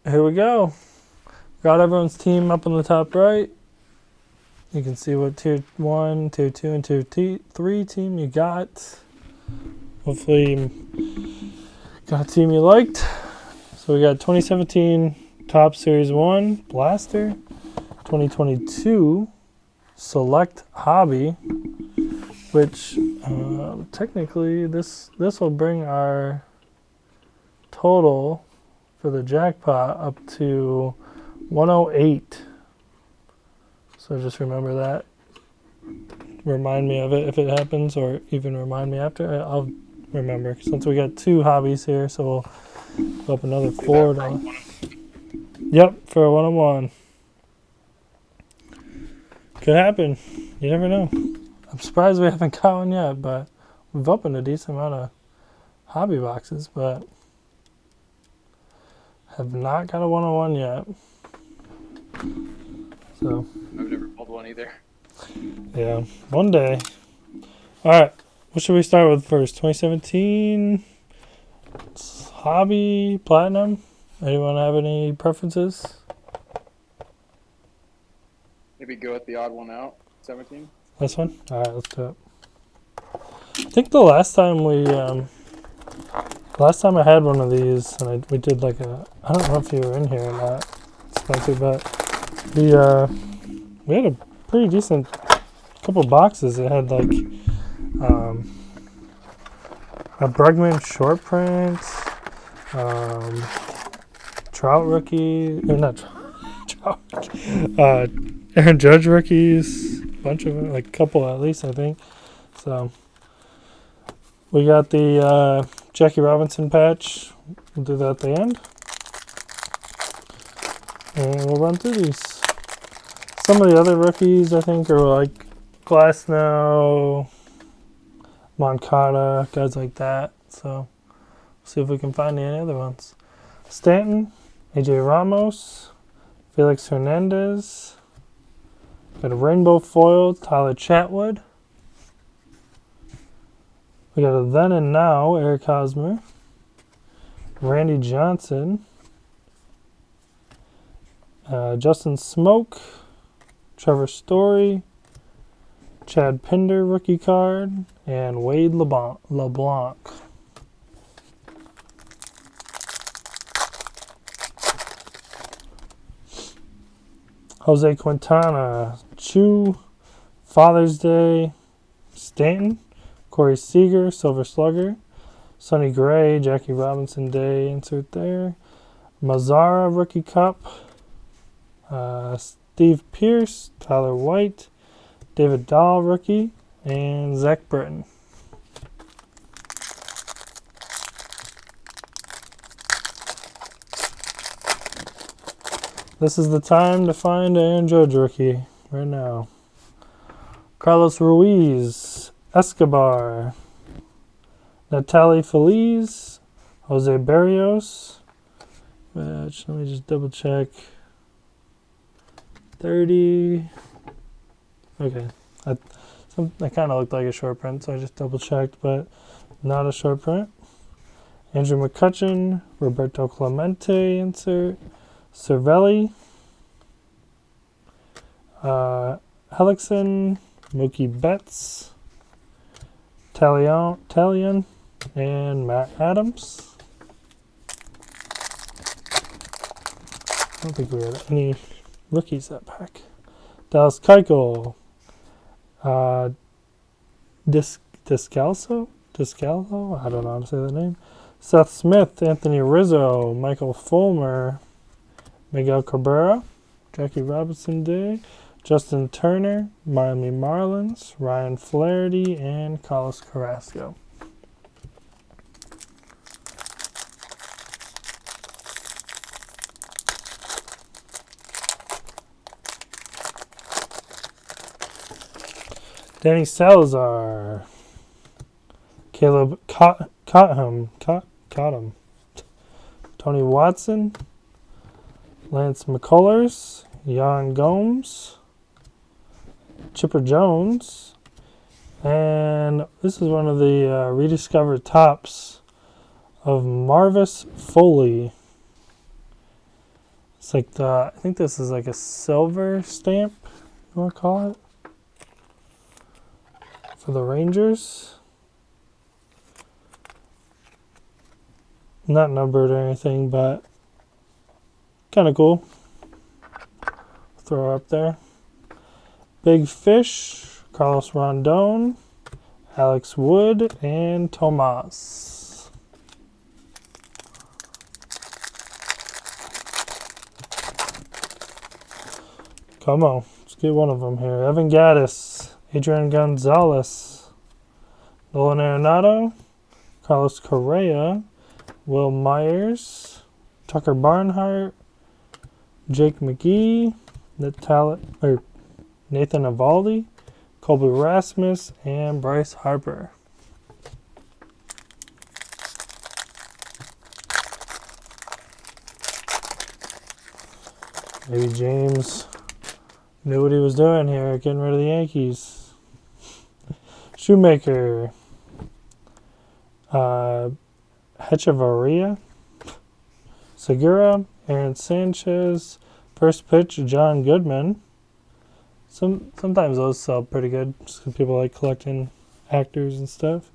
here we go. Got everyone's team up on the top right. You can see what tier 1, tier 2, and tier 3 team you got. Hopefully you got a team you liked. So we got 2017 Top Series 1 Blaster, 2022 Select Hobby, which technically this will bring our total for the jackpot up to 108. So just remember that. Remind me of it if it happens, or even remind me after. I'll remember since we got 2 hobbies here, so we'll go up another $4. Yep, for a 101. Could happen. You never know. I'm surprised we haven't got one yet, but we've opened a decent amount of hobby boxes, but have not got a 101 yet. So I've never pulled one either. yeah, one day. All right, what should we start with first? 2017 Hobby Platinum. Anyone have any preferences? Maybe go with the odd one out. 17. This one? All right, let's do it. I think the last time I had one of these, and we did like I don't know if you were in here or not, Spencer, but we had a pretty decent couple boxes. It had like a Bregman short print, Trout rookie, or not Trout, Aaron Judge rookies, a bunch of them, like a couple at least, I think. So we got the Jackie Robinson patch. We'll do that at the end. And we'll run through these. Some of the other rookies, I think, are like Glasnow, Moncada, guys like that. So, see if we can find any other ones. Stanton, AJ Ramos, Felix Hernandez. Got a rainbow foil, Tyler Chatwood. We got a then and now, Eric Hosmer. Randy Johnson. Justin Smoke. Trevor Story. Chad Pinder rookie card. And Wade LeBlanc. Jose Quintana. Chu. Father's Day. Stanton. Corey Seager, Silver Slugger. Sonny Gray, Jackie Robinson Day, insert there. Mazzara, Rookie Cup. Steve Pierce, Tyler White, David Dahl, Rookie, and Zach Britton. This is the time to find Aaron Judge rookie right now. Carlos Ruiz, Escobar, Natalie Feliz, Jose Barrios, which, let me just double check, 30, okay, that kind of looked like a short print, so I just double checked, but not a short print. Andrew McCutchen, Roberto Clemente, insert, Cervelli, Hellickson, Mookie Betts, Talion, and Matt Adams. I don't think we had any rookies that pack. Dallas Keuchel, Descalso? I don't know how to say that name. Seth Smith, Anthony Rizzo, Michael Fulmer, Miguel Cabrera, Jackie Robinson Day, Justin Turner, Miami Marlins, Ryan Flaherty, and Carlos Carrasco. Danny Salazar, Caleb Cottom, Tony Watson, Lance McCullers, Jan Gomes, Chipper Jones, and this is one of the rediscovered tops of Marvis Foley. It's like I think this is like a silver stamp, you want to call it, for the Rangers. Not numbered or anything, but kind of cool. Throw her up there. Big Fish, Carlos Rondon, Alex Wood, and Tomas. Come on, let's get one of them here. Evan Gaddis, Adrian Gonzalez, Nolan Arenado, Carlos Correa, Will Myers, Tucker Barnhart, Jake McGee, Nathan Eovaldi, Colby Rasmus, and Bryce Harper. Maybe James knew what he was doing here, getting rid of the Yankees. Shoemaker, Hechavarria, Segura, Aaron Sanchez, first pitch, John Goodman. Sometimes those sell pretty good, just 'cause people like collecting actors and stuff.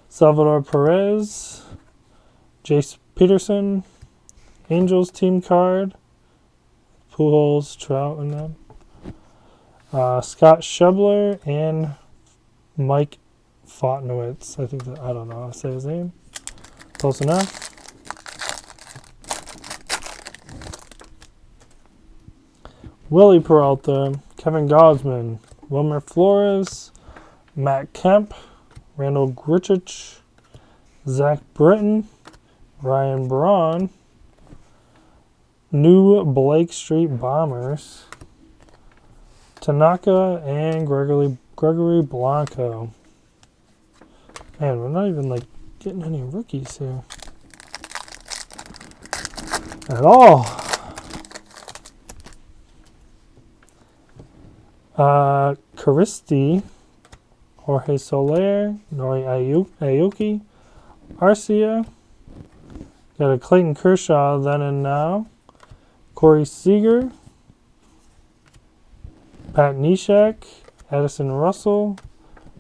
Salvador Perez, Jace Peterson, Angels team card, Pujols, Trout, and them. Scott Schebler and Mike Fotnowitz. I don't know how to say his name. Close enough. Willie Peralta, Kevin Gausman, Wilmer Flores, Matt Kemp, Randall Grichich, Zach Britton, Ryan Braun, New Blake Street Bombers, Tanaka, and Gregory Blanco. Man, we're not even getting any rookies here at all. Caristi, Jorge Soler, Nori Aoki, Arcia. Got a Clayton Kershaw then and now. Corey Seager, Pat Neshek, Addison Russell,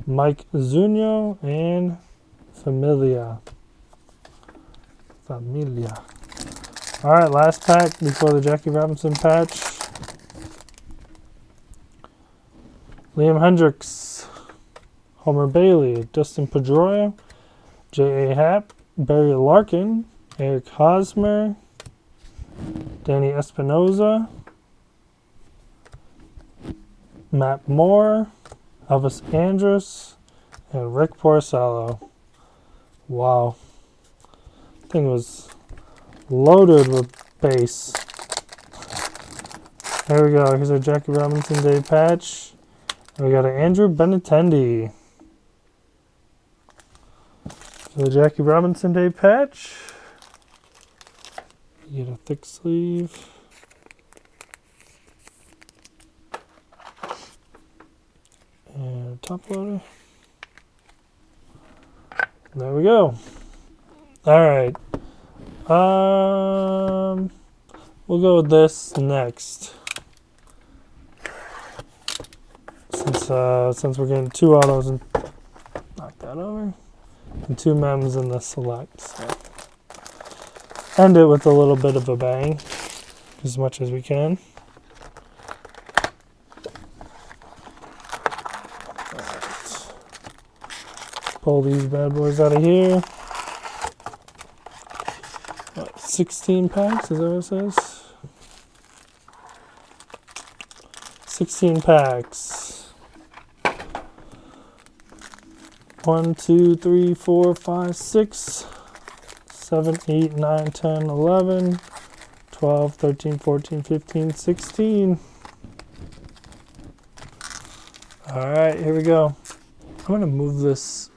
Mike Zunino, and Familia. All right, last pack before the Jackie Robinson patch. Liam Hendricks, Homer Bailey, Dustin Pedroia, J.A. Happ, Barry Larkin, Eric Hosmer, Danny Espinoza, Matt Moore, Elvis Andrus, and Rick Porcello. Wow. Thing was loaded with base. There we go. Here's our Jackie Robinson Day patch. And we got an Andrew Benintendi for the Jackie Robinson Day patch. You get a thick sleeve. And a top loader. There we go. All right. We'll go with this next. Since we're getting 2 autos and knock that over, and 2 mems in the select. So end it with a little bit of a bang, as much as we can. Right. Pull these bad boys out of here. 16 packs, is that what it says? 16 packs. 1, 2, 3, 4, 5, 6, 7, 8, 9, 10, 11, 12, 13, 14, 15, 16. All right, here we go. I'm going to move this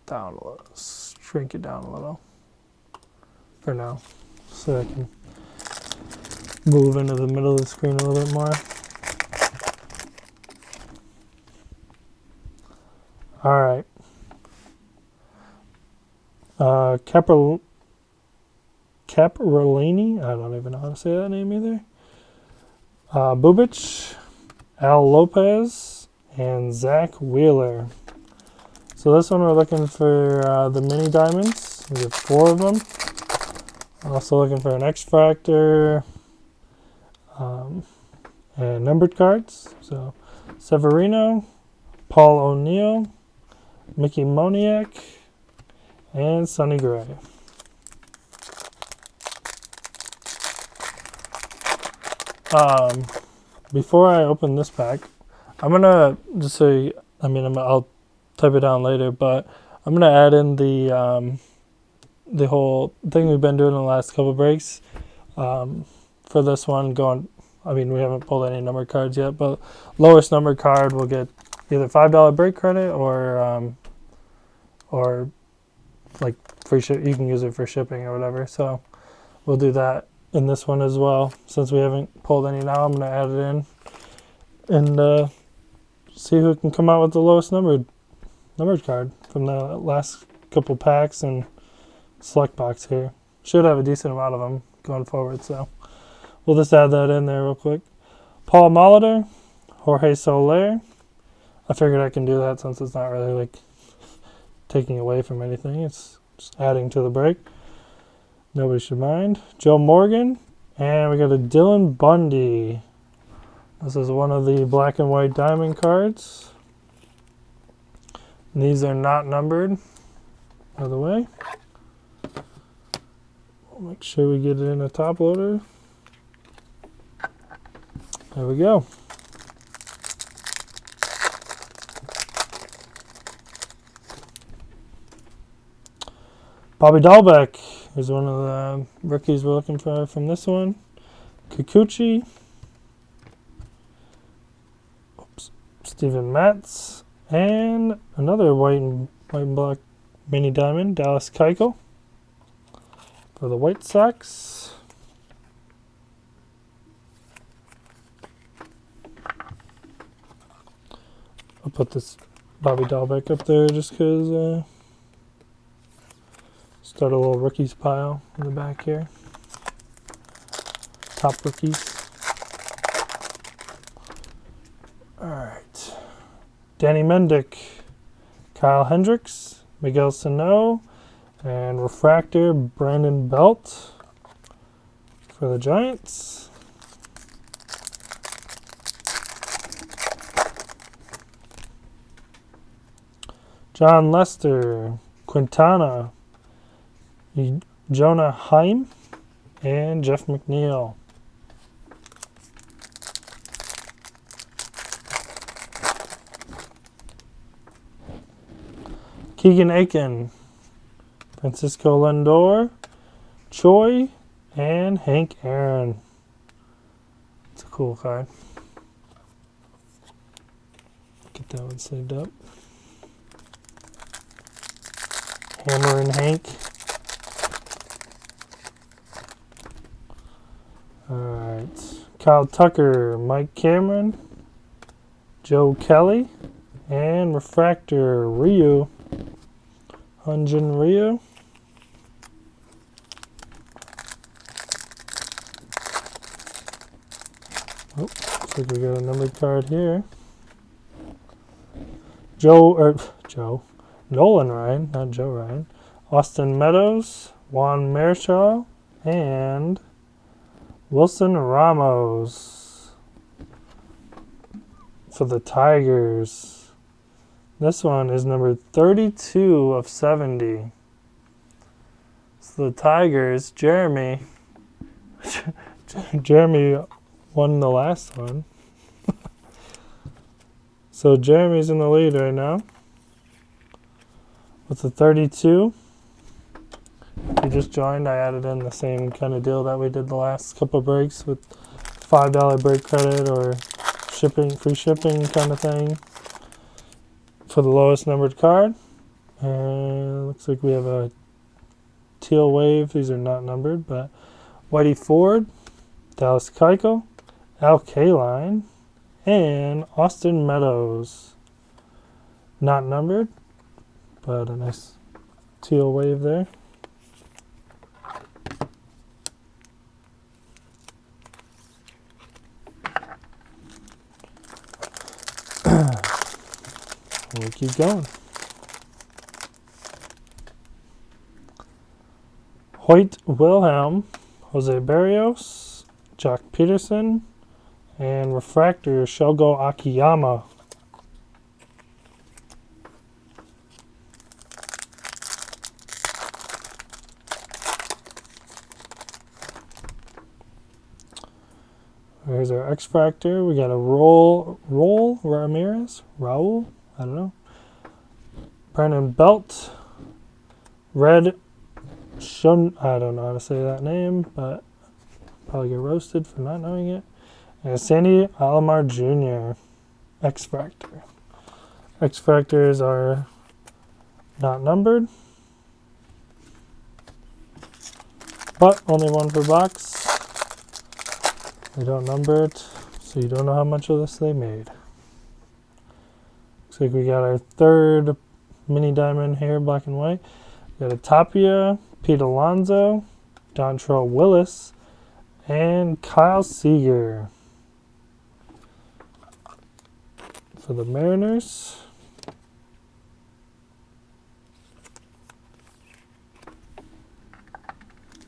down a little, shrink it down a little for now, so I can move into the middle of the screen a little bit more. All right. Caprolini. I don't even know how to say that name either. Bubic, Al Lopez, and Zach Wheeler. So this one we're looking for the mini diamonds. We have 4 of them. Also looking for an X-Fractor and numbered cards. So Severino, Paul O'Neill, Mickey Moniak, and Sonny Gray. Before I open this pack, I'm gonna just say, I'll type it down later, but I'm gonna add in the whole thing we've been doing in the last couple breaks. For this one, we haven't pulled any numbered cards yet, but lowest numbered card will get either $5 break credit or like free ship. You can use it for shipping or whatever. So we'll do that in this one as well. Since we haven't pulled any now, I'm gonna add it in and see who can come out with the lowest numbered card from the last couple packs and select box here. Should have a decent amount of them going forward, so we'll just add that in there real quick. Paul Molitor, Jorge Soler. I figured I can do that since it's not really like taking away from anything. It's just adding to the break. Nobody should mind. Joe Morgan, and we got a Dylan Bundy. This is one of the black and white diamond cards. These are not numbered, by the way. We'll make sure we get it in a top loader. There we go. Bobby Dahlbeck is one of the rookies we're looking for from this one. Kikuchi. Steven Matz. And another white and black mini diamond, Dallas Keuchel for the White Sox. I'll put this Bobby Dahlbeck up there just because start a little rookies pile in the back here. Top rookies. Alright. Danny Mendick, Kyle Hendricks, Miguel Sano, and refractor Brandon Belt for the Giants. John Lester, Quintana, Jonah Heim, and Jeff McNeil. Keegan Aiken, Francisco Lindor, Choi, and Hank Aaron. It's a cool card. Get that one saved up. Hammer and Hank. Alright. Kyle Tucker, Mike Cameron, Joe Kelly, and refractor Ryu. Hyun-Jin Ryu. Oh, looks like we got a numbered card here. Nolan Ryan, not Joe Ryan. Austin Meadows, Juan Marichal, and Wilson Ramos for the Tigers. This one is number 32 of 70. So the Tigers, Jeremy won the last one. So Jeremy's in the lead right now with the 32. If you just joined, I added in the same kind of deal that we did the last couple breaks with $5 break credit or free shipping kind of thing for the lowest numbered card. And looks like we have a Teal Wave. These are not numbered, but Whitey Ford, Dallas Keuchel, Al Kaline, and Austin Meadows. Not numbered, but a nice Teal Wave there. we keep going. Hoyt Wilhelm, Jose Barrios, Jock Peterson, and refractor Shogo Akiyama. Here's our X-Factor. We got a Raul Ramirez. Raul? I don't know. Brandon Belt. Red Shun. I don't know how to say that name, but probably get roasted for not knowing it. And Sandy Alomar Jr. X-Factor. X-Factors are not numbered, but only one per box. They don't number it, so you don't know how much of this they made. Looks like we got our third mini diamond here, black and white. We got a Tapia, Pete Alonso, Dontrell Willis, and Kyle Seager for the Mariners.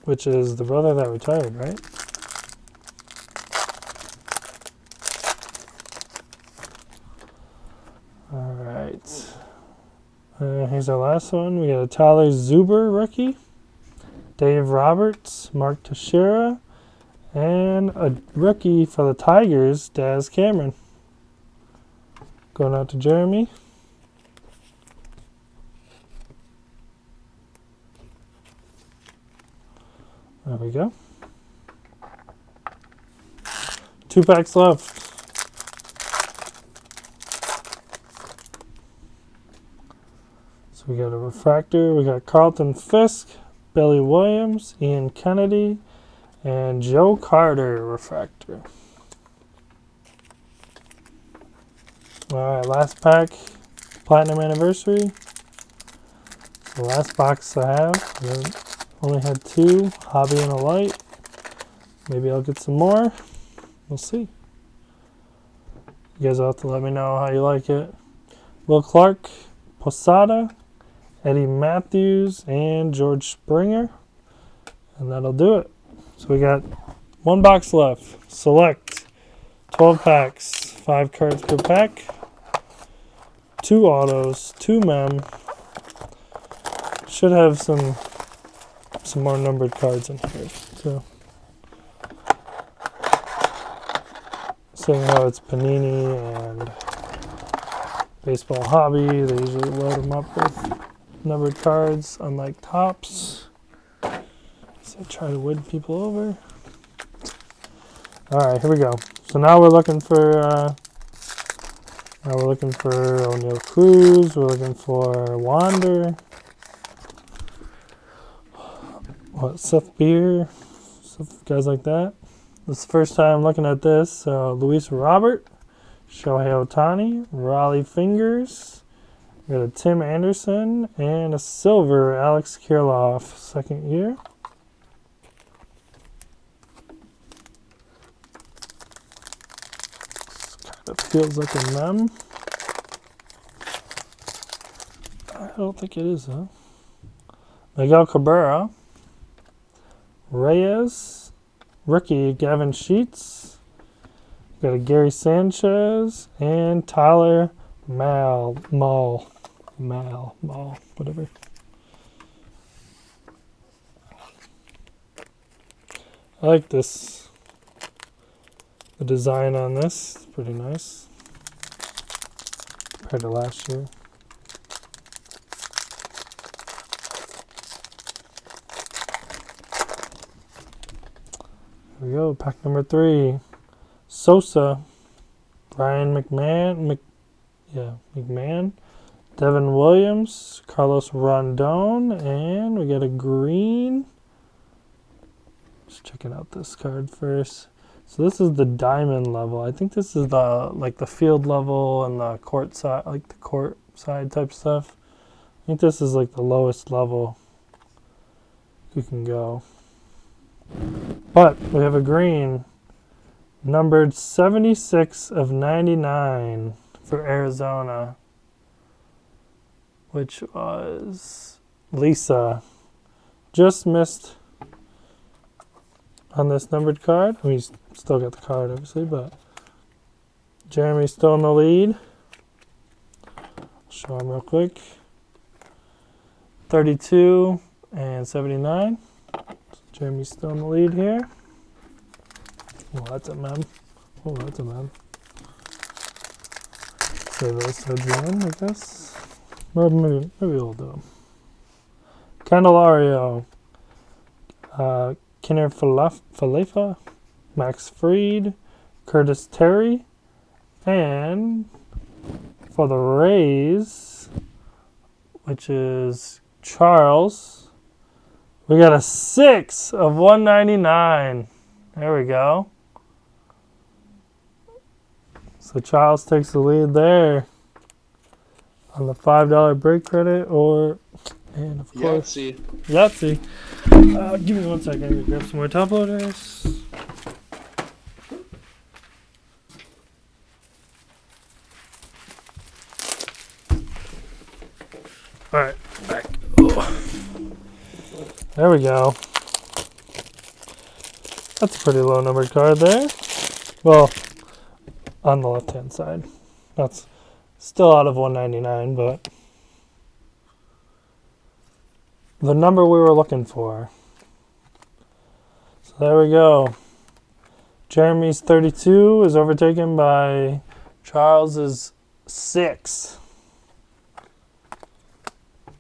Which is the brother that retired, right? Alright. Here's our last one. We got a Tyler Zuber rookie, Dave Roberts, Mark Teixeira, and a rookie for the Tigers, Daz Cameron. Going out to Jeremy. There we go. 2 packs left. So we got a refractor. We got Carlton Fisk, Billy Williams, Ian Kennedy, and Joe Carter refractor. Alright, last pack. Platinum Anniversary. The last box I have. I only had 2, Hobby and a Light. Maybe I'll get some more. We'll see. You guys will have to let me know how you like it. Will Clark, Posada, Eddie Matthews, and George Springer. And that'll do it. So we got 1 box left. Select 12 packs, 5 cards per pack, 2 autos, 2 mem. Should have some more numbered cards in here. So, seeing how it's Panini and Baseball Hobby, they usually load them up with numbered cards, unlike Topps. So try to win people over. All right, here we go. So now we're looking for O'Neal Cruz. We're looking for Wander. Seth Beer, guys like that. This is the first time looking at this. Luis Robert, Shohei Ohtani, Raleigh Fingers. We got a Tim Anderson and a silver Alex Kirilloff, 2nd year. Kind of feels like a mem. I don't think it is, though. Miguel Cabrera. Reyes, rookie Gavin Sheets, got a Gary Sanchez, and Tyler Mahl, whatever. I like this. The design on this is pretty nice compared to last year. Here we go, pack number 3. Sosa, Brian McMahon, Devin Williams, Carlos Rondon, and we got a green. Just checking out this card first. So this is the diamond level. I think this is the field level and the court side, like the court side type stuff. I think this is like the lowest level you can go. But we have a green, numbered 76 of 99 for Arizona. which was Lisa. Just missed on this numbered card. I mean, he's still got the card, obviously, but Jeremy's still in the lead. Show him real quick. 32 and 79. So Jeremy's still in the lead here. Oh, that's a mem. Oh, that's a mem. Save those to the end, I guess. Or maybe we'll do them. Candelario. Kinner Falefa. Max Fried. Curtis Terry. And for the Rays, which is Charles, we got a 6 of 199. There we go. So Charles takes the lead there on the $5 break credit, and of course, Yahtzee. Give me 1 second. I'm gonna grab some more top loaders. All right, back. Oh. There we go. That's a pretty low numbered card there. Well, on the left-hand side. That's still out of 199, but the number we were looking for. So there we go. Jeremy's 32 is overtaken by Charles's 6.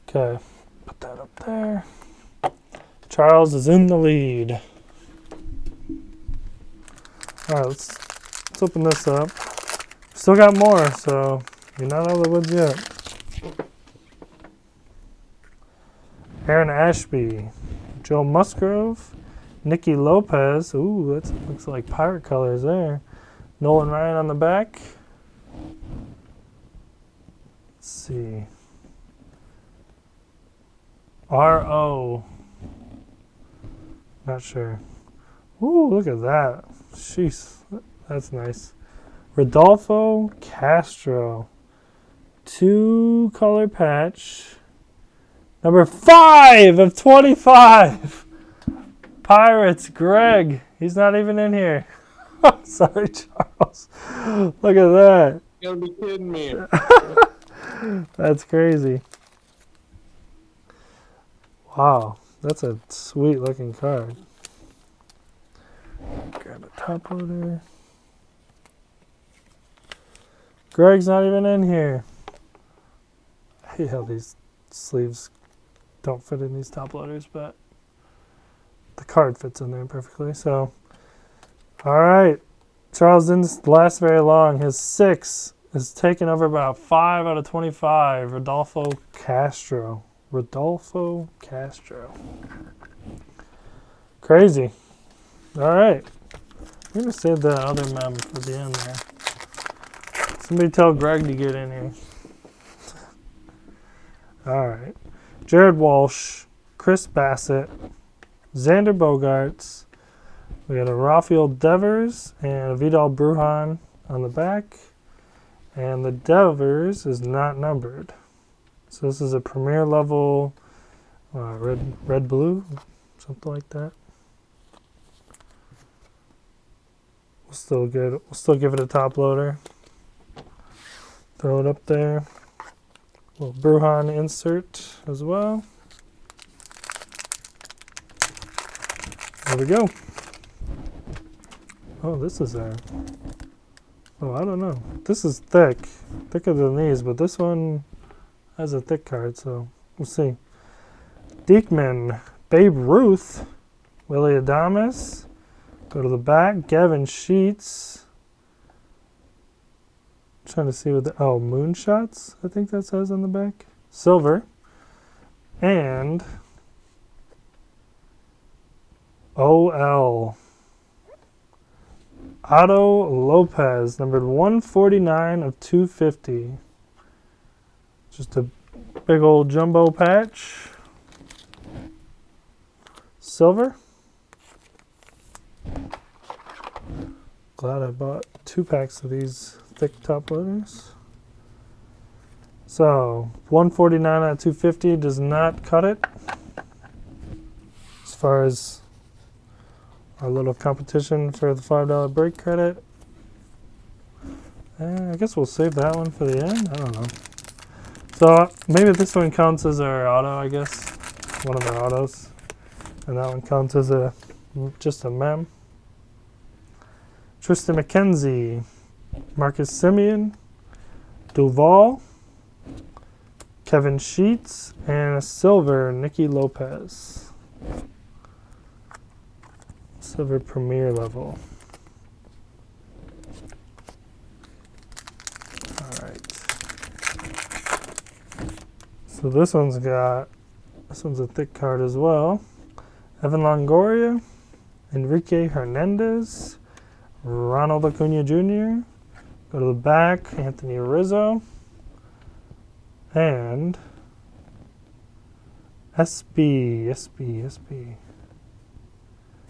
Okay, put that up there. Charles is in the lead. All right, let's open this up. Still got more, so you're not out of the woods yet. Aaron Ashby, Joe Musgrove, Nicky Lopez. Ooh, that looks like pirate colors there. Nolan Ryan on the back. Let's see. R.O. Not sure. Ooh, look at that. Jeez, that's nice. Rodolfo Castro. 2 color patch. Number 5 of 25. Pirates, Greg. He's not even in here. Sorry, Charles. Look at that. You gotta be kidding me. That's crazy. Wow, that's a sweet looking card. Grab a top loader. Greg's not even in here. I hate how these sleeves don't fit in these top loaders, but the card fits in there perfectly. So, all right. Charles didn't last very long. His 6 is taken over by a 5 out of 25. Rodolfo Castro. Crazy. All right. I'm going to save the other mem for the end there. Somebody tell Greg to get in here. All right. Jared Walsh, Chris Bassett, Xander Bogaerts. We got a Rafael Devers and a Vidal Brujan on the back. And the Devers is not numbered. So this is a premier level red blue, something like that. We'll still give it a top loader. Throw it up there. Little Brujan insert as well. There we go. Oh, this is there. Oh, I don't know. This is thicker than these, but this one has a thick card, so we'll see. Diekman, Babe Ruth, Willie Adames. Go to the back. Gavin Sheets. Trying to see what Moonshots, I think that says on the back. Silver. And OL. Otto Lopez, numbered 149 of 250. Just a big old jumbo patch. Silver. Glad I bought 2 packs of these thick top loaders. So 149 out of 250 does not cut it. As far as our little competition for the $5 break credit. I guess we'll save that one for the end. I don't know. So maybe this one counts as our auto, I guess. One of our autos. And that one counts as just a mem. Tristan McKenzie, Marcus Simeon, Duval, Kevin Sheets, and a silver, Nicky Lopez. Silver Premier level. Alright. So this one's a thick card as well. Evan Longoria, Enrique Hernandez, Ronald Acuna Jr., go to the back, Anthony Rizzo, and SB.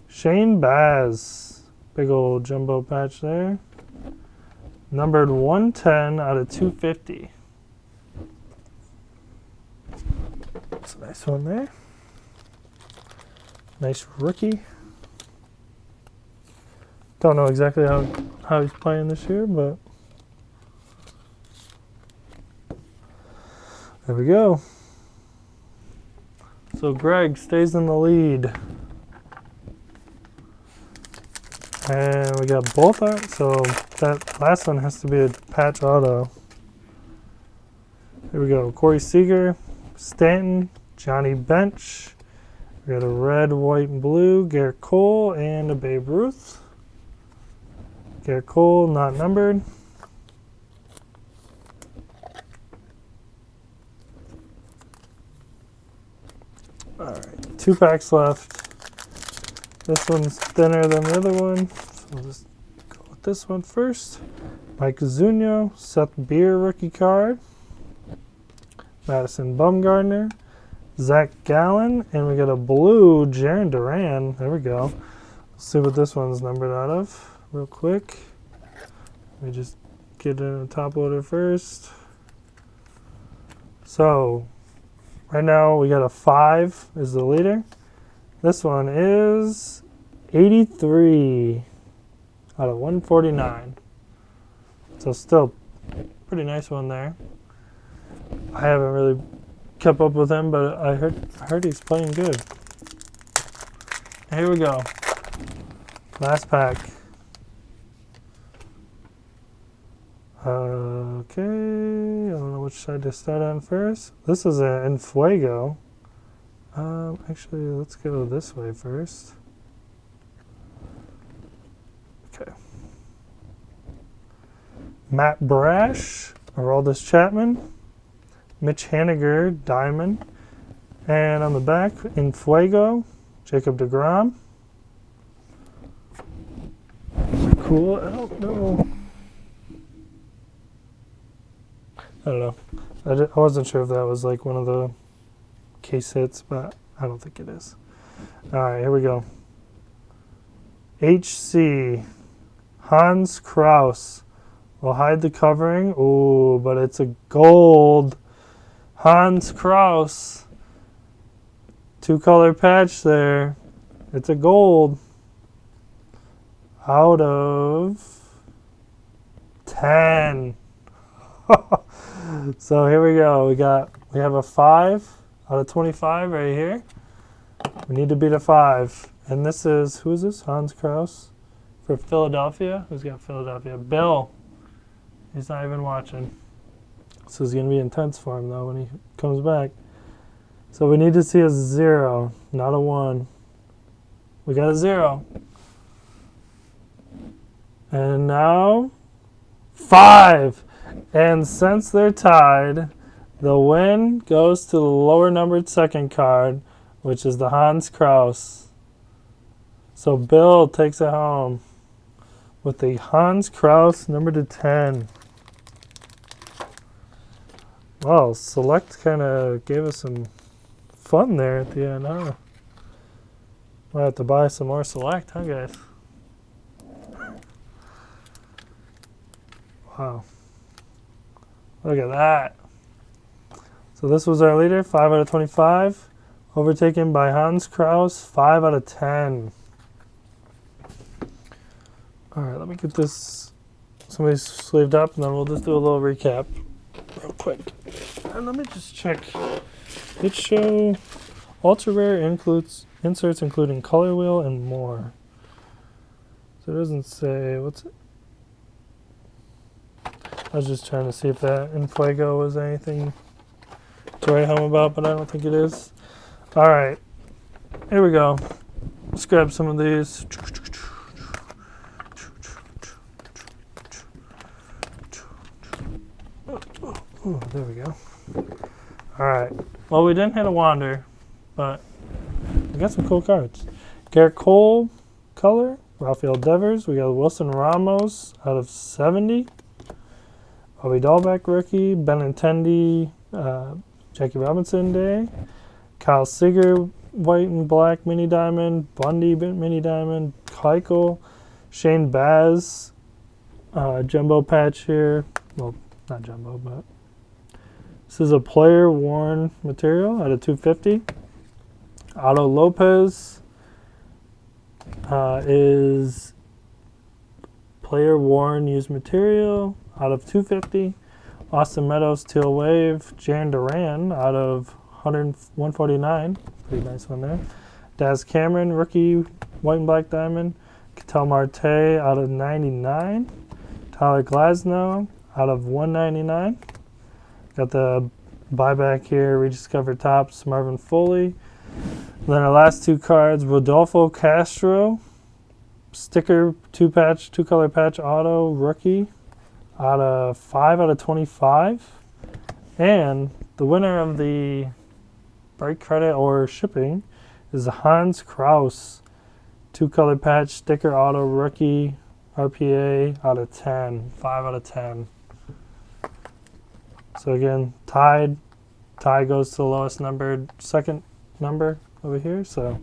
Shane Baz, big old jumbo patch there. Numbered 110 out of 250. That's a nice one there. Nice rookie. Don't know exactly how he's playing this year, but there we go. So Greg stays in the lead. And we got both out, so that last one has to be a patch auto. Here we go. Corey Seager, Stanton, Johnny Bench. We got a red, white, and blue, Garrett Cole, and a Babe Ruth. Garrett Cole, not numbered. Alright, 2 packs left. This one's thinner than the other one, so we'll just go with this one first. Mike Zunino, Seth Beer rookie card. Madison Bumgarner, Zach Gallen, and we got a blue Jarren Duran. There we go. Let's see what this one's numbered out of real quick. Let me just get in a top loader first. So right now we got a 5 is the leader. This one is 83 out of 149. So still pretty nice one there. I haven't really kept up with him, but I heard he's playing good. Here we go. Last pack. Okay, I don't know which side to start on first. This is an Enfuego. Actually, let's go this way first. Okay. Matt Brash, Aroldis Chapman, Mitch Haniger, Diamond, and on the back, Enfuego, Jacob deGrom. Cool. I don't know. I wasn't sure if that was like one of the case hits, but I don't think it is. All right, here we go. HC Hans Kraus. We'll hide the covering. Ooh, but it's a gold Hans Kraus. 2-color patch there. It's a gold. Out of 10. So here we go. We have a 5 out of 25 right here. We need to beat a 5. And this is, who is this? Hans Kraus for Philadelphia. Who's got Philadelphia? Bill. He's not even watching. This is going to be intense for him, though, when he comes back. So we need to see a 0, not a 1. We got a 0. And now 5. And since they're tied, the win goes to the lower numbered second card, which is the Hans Kraus. So Bill takes it home with the Hans Kraus number to 10. Well, Select kind of gave us some fun there at the end, huh? Might have to buy some more Select, huh, guys? Wow. Look at that. So this was our leader, 5 out of 25. Overtaken by Hans Kraus, 5 out of 10. All right, let me get this. Somebody's sleeved up, and then we'll just do a little recap real quick. And let me just check. It show ultra rare includes inserts including color wheel and more. So it doesn't say what's it. I was just trying to see if that in Fuego was anything to write home about, but I don't think it is. All right, here we go. Let's grab some of these. Ooh, there we go. All right. Well, we didn't hit a Wander, but we got some cool cards. Garrett Cole, color. Rafael Devers. We got Wilson Ramos out of 70. Bobby Dahlbeck, rookie. Benintendi, Jackie Robinson day. Kyle Seager, white and black mini diamond. Bundy mini diamond. Keuchel. Shane Baz, jumbo patch here. Well, not jumbo, but this is a player worn material out of 250. Otto Lopez is player worn used material out of 250. Austin Meadows teal wave. Jan Duran out of 149. Pretty nice one there. Daz Cameron rookie white and black diamond. Ketel Marte out of 99. Tyler Glasnow out of 199. Got the buyback here, rediscovered tops, Marvin Foley. Then our last two cards, Rodolfo Castro, sticker two color patch auto rookie out of 5 out of 25. And the winner of the break credit or shipping is Hans Kraus, two color patch sticker auto rookie RPA out of 10, 5 out of 10. So again, tied. Tie goes to the lowest numbered second number over here. So,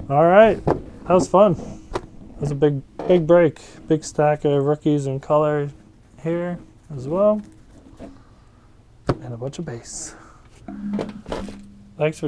all right, that was fun. That was a big break. Big stack of rookies in color here as well. And a bunch of base. Thanks for